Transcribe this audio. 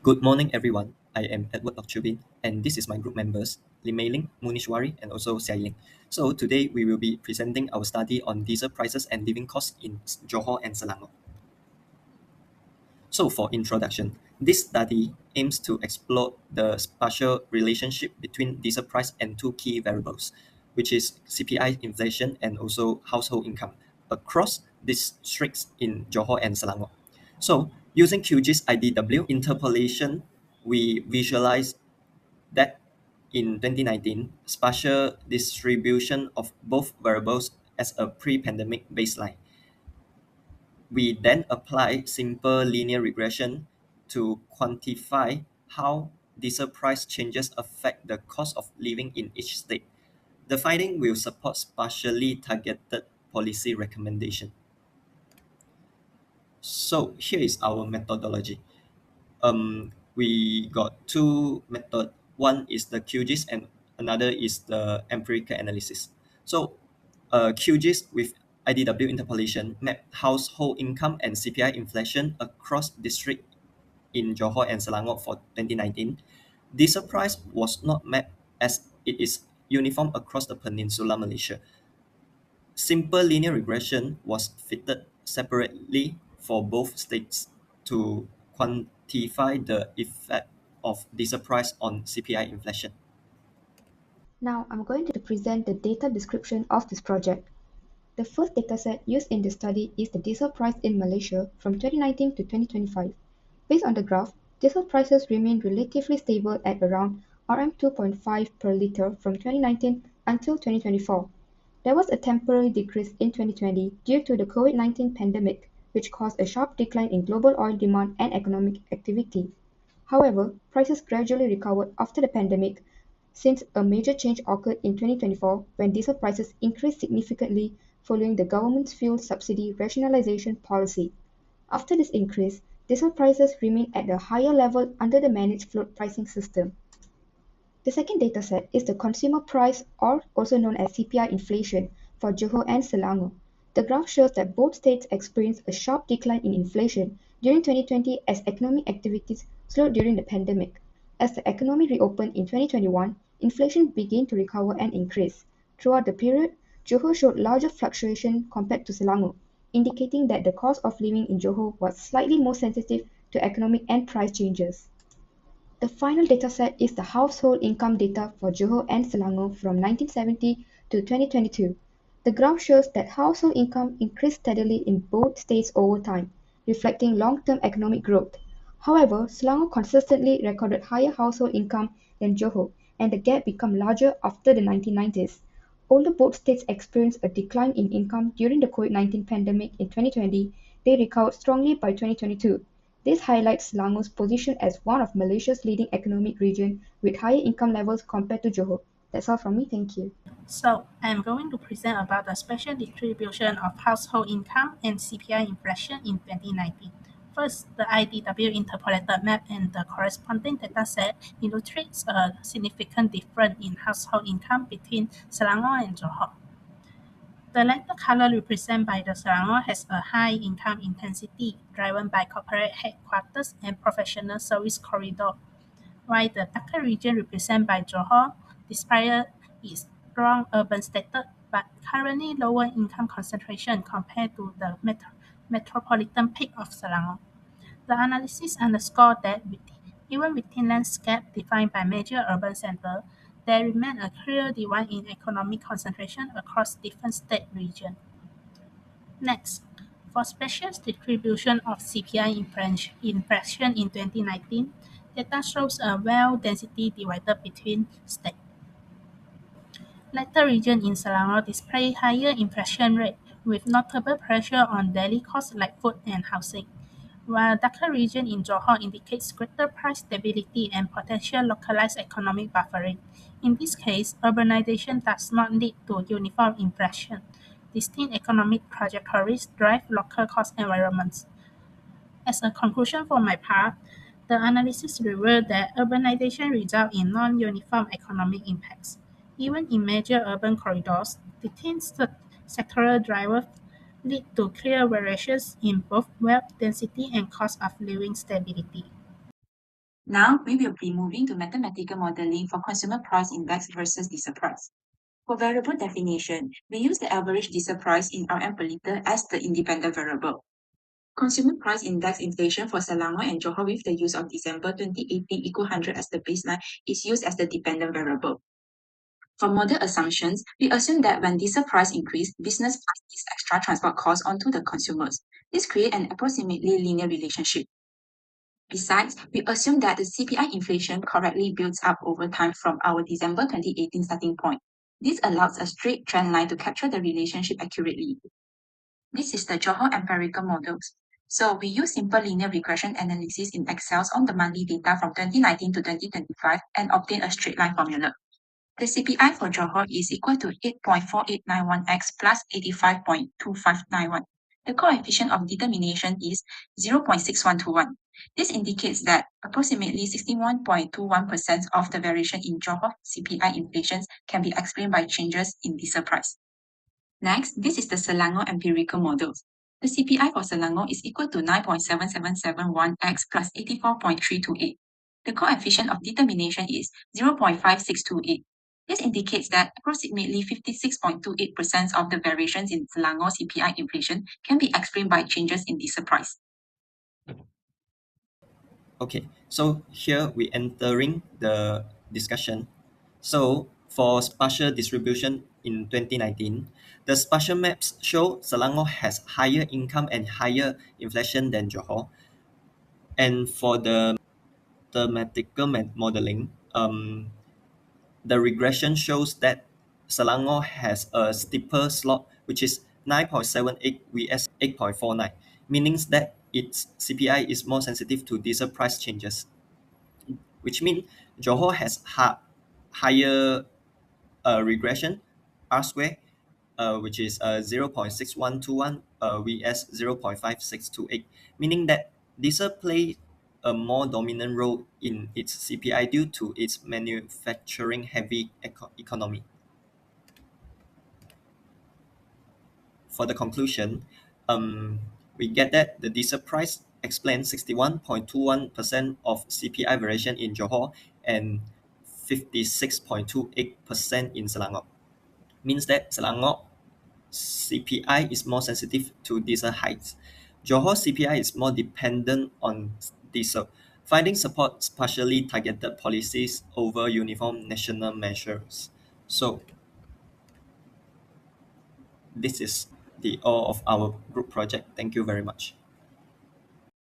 Good morning, everyone. I am Edward Okchubin, and this is my group members, Lim Mei Ling, Munishwari, and also Xia Ying. So today we will be presenting our study on diesel prices and living costs in Johor and Selangor. So for introduction, this study aims to explore the spatial relationship between diesel price and two key variables, which is CPI inflation and also household income across districts in Johor and Selangor. So using QGIS IDW interpolation, we visualize that in 2019, spatial distribution of both variables as a pre-pandemic baseline. We then apply simple linear regression to quantify how diesel price changes affect the cost of living in each state. The finding will support spatially targeted policy recommendation. So here is our methodology. We got two methods. One is the QGIS and another is the empirical analysis. So QGIS with IDW interpolation map household income and CPI inflation across district in Johor and Selangor for 2019. Diesel price was not mapped as it is uniform across the Peninsula Malaysia. Simple linear regression was fitted separately for both states to quantify the effect of diesel price on CPI inflation. Now I'm going to present the data description of this project. The first dataset used in the study is the diesel price in Malaysia from 2019 to 2025. Based on the graph, diesel prices remain relatively stable at around Rm2.5 per litre from 2019 until 2024. There was a temporary decrease in 2020 due to the COVID-19 pandemic, which caused a sharp decline in global oil demand and economic activity. However, prices gradually recovered after the pandemic, since a major change occurred in 2024 when diesel prices increased significantly following the government's fuel subsidy rationalization policy. After this increase, diesel prices remain at a higher level under the managed float pricing system. The second dataset is the consumer price, or also known as CPI inflation, for Johor and Selangor. The graph shows that both states experienced a sharp decline in inflation during 2020 as economic activities slowed during the pandemic. As the economy reopened in 2021, inflation began to recover and increase. Throughout the period, Johor showed larger fluctuation compared to Selangor, indicating that the cost of living in Johor was slightly more sensitive to economic and price changes. The final dataset is the household income data for Johor and Selangor from 1970 to 2022. The graph shows that household income increased steadily in both states over time, reflecting long-term economic growth. However, Selangor consistently recorded higher household income than Johor, and the gap became larger after the 1990s. Although both states experienced a decline in income during the COVID-19 pandemic in 2020, they recovered strongly by 2022. This highlights Selangor's position as one of Malaysia's leading economic region with higher income levels compared to Johor. That's all from me, thank you. So, I'm going to present about the special distribution of household income and CPI inflation in 2019. First, the IDW interpolated map and the corresponding dataset illustrates a significant difference in household income between Selangor and Johor. The lighter color represented by the Selangor has a high income intensity driven by corporate headquarters and professional service corridor, while the darker region represented by Johor, despite its strong urban status, but currently lower income concentration compared to the metropolitan peak of Selangor. The analysis underscored that even within landscape defined by major urban centers, there remains a clear divide in economic concentration across different state regions. Next, for spatial distribution of CPI inflation in 2019, data shows a well-density divided between states. Latter region in Selangor display higher inflation rate with notable pressure on daily costs like food and housing, while darker region in Johor indicates greater price stability and potential localized economic buffering. In this case, urbanization does not lead to uniform inflation. Distinct economic trajectories drive local cost environments. As a conclusion for my part, the analysis revealed that urbanization results in non-uniform economic impacts. Even in major urban corridors, distinct sectoral drivers lead to clear variations in both wealth density and cost of living stability. Now, we will be moving to mathematical modeling for consumer price index versus diesel price. For variable definition, we use the average diesel price in RM per liter as the independent variable. Consumer price index inflation for Selangor and Johor with the use of December 2018 equal 100 as the baseline is used as the dependent variable. For model assumptions, we assume that when diesel price increase, business pass these extra transport costs onto the consumers. This creates an approximately linear relationship. Besides, we assume that the CPI inflation correctly builds up over time from our December 2018 starting point. This allows a straight trend line to capture the relationship accurately. This is the Johor empirical models. So we use simple linear regression analysis in Excel on the monthly data from 2019 to 2025 and obtain a straight line formula. The CPI for Johor is equal to 8.4891x plus 85.2591. The coefficient of determination is 0.6121. This indicates that approximately 61.21% of the variation in Johor CPI inflation can be explained by changes in diesel price. Next, this is the Selangor empirical models. The CPI for Selangor is equal to 9.7771x plus 84.328. The coefficient of determination is 0.5628. This indicates that approximately 56.28% of the variations in Selangor CPI inflation can be explained by changes in diesel price. Okay, so here we entering the discussion. So for spatial distribution in 2019, the spatial maps show Selangor has higher income and higher inflation than Johor. And for the mathematical modeling, the regression shows that Selangor has a steeper slope, which is 9.78 vs 8.49, meaning that its CPI is more sensitive to diesel price changes, which means Johor has higher regression R square, which is 0.6121 vs 0.5628, meaning that diesel plays a more dominant role in its CPI due to its manufacturing heavy economy. For the conclusion, we get that the diesel price explains 61.21% of CPI variation in Johor and 56.28% in Selangor. Means that Selangor CPI is more sensitive to diesel hikes. Johor CPI is more dependent on diesel. Finding supports partially targeted policies over uniform national measures. So this is the all of our group project. Thank you very much.